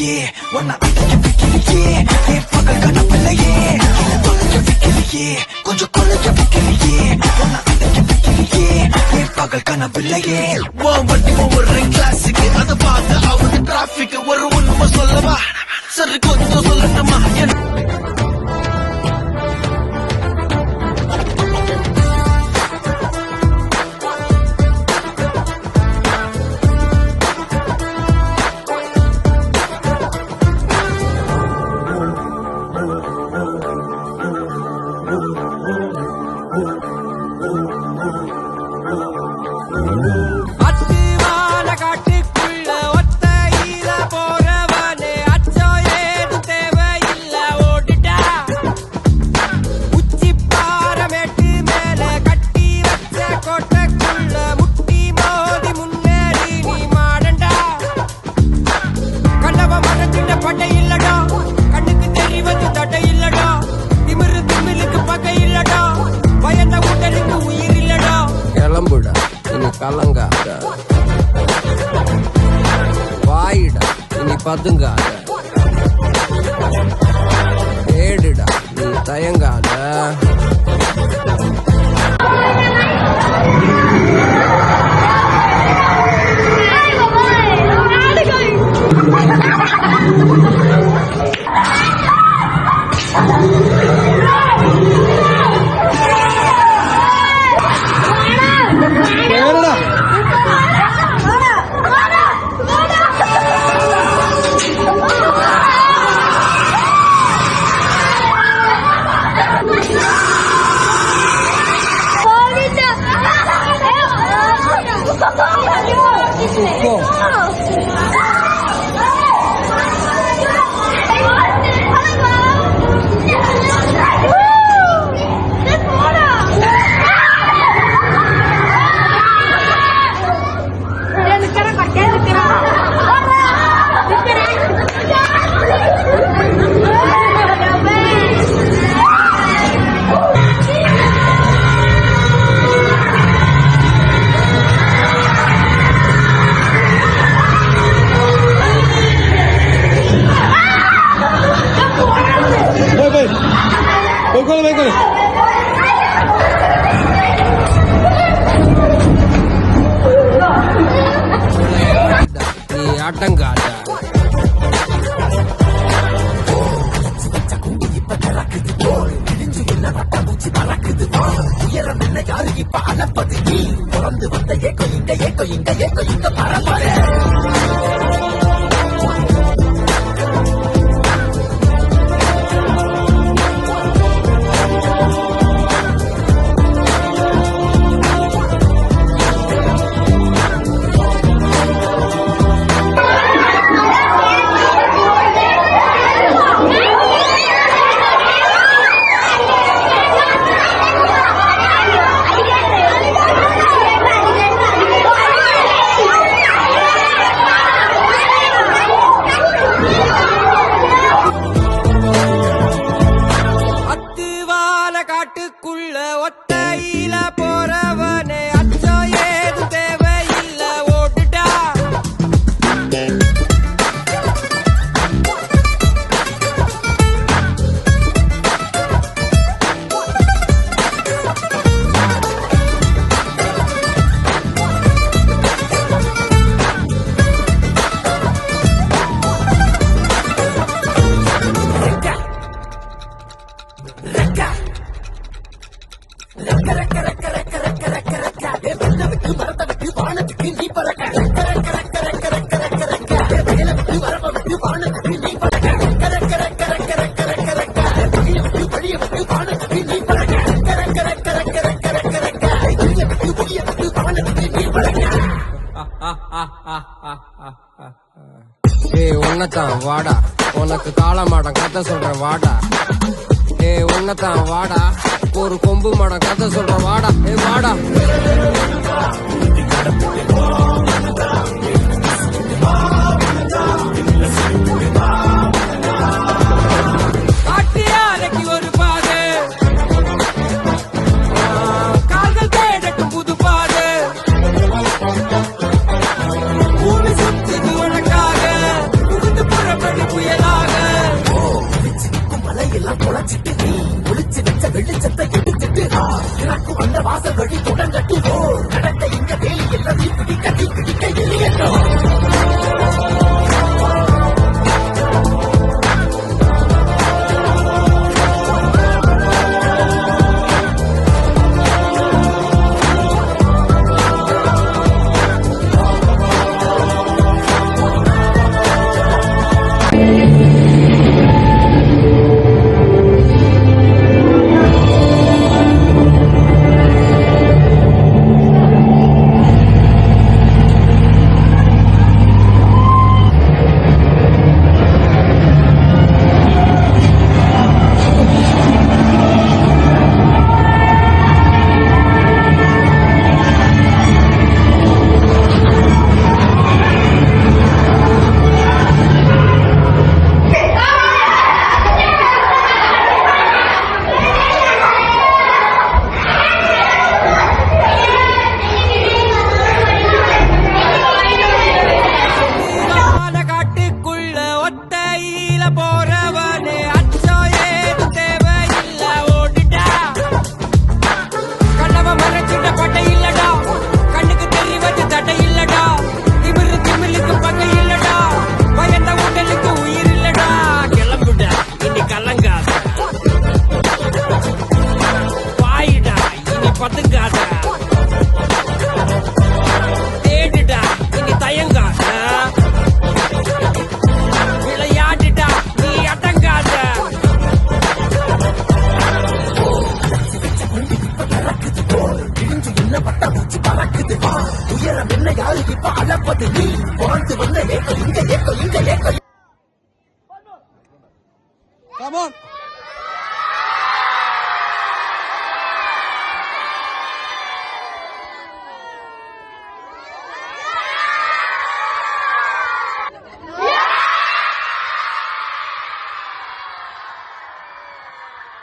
வைக்கலையே உன்னை அடைக்க வைக்கலையே என் பகல் கனவில்லையே தொலைக்க வைக்கலையே கொஞ்சம் கொலைக்க வைக்கலையே உன்னை அடைக்க வைக்கலையே என் பகல் கனவில்லையே வண்டி ஒவ்வொரு கிளாஸுக்கு அதை பார்த்து அவங்க டிராபிக் ஒரு உண்மை சொல்லவா சரி கொஞ்சம் சொல்லட்டுமா கலங்காத வாயிடா இனி பதுங்காத ஏடுடா நீ தயங்காத நீ ஆட்டங்காட்ட உயரம் என்ன யாரு இப்ப அளப்பது நீ பிறந்து வந்த ஏக்கோ இங்க பரம்பரை காட்டுக்குள்ள ஒத்தையில போறவனே அச்சோ ஏது தேவையில்ல ஓட்டுட்டா உன்னதான் வாடா உனக்கு காளமாடம் கதை சொல்ற வாடா உன்னதான் வாடா ஒரு கொம்பு மாடம் கதை சொல்ற வாடா வாடா ஒரு பாடு கால்கள் தேடட்டும் புது பாடு பூமி சுத்துது உனக்காக புகுந்து புறப்படி வழி தொடங்கட்டுவோ நடக்க இங்க வேலி எல்லாம் பிடிக்க எரியட்டும் காட்டுக்குள்ள ஒத்தையில போறவனே அச்சம் ஏதும் தேவையில்ல ஓடிட்டா கண்ணவ மறைச்சிட்ட பட்டை இல்லடா கண்ணுக்கு தெரிவது தட்டை இல்லடா திமிலுக்கு பகை இல்லடா பயந்த உடலுக்கு உயிர் இல்லடா கிளம்புடா இனி கலங்காத பாயிடா இனி பத்துக்காத தேடுடா இனி தயங்காத விளையாடுடா நீ அடங்காத என்ன பட்ட பூச்சி பறக்குது வா உயரம் என்ன யாரு இப்ப அளப்பது நீ வாழ்ந்து வந்த ஏக்கம் இங்க ஏக்கம் Come on.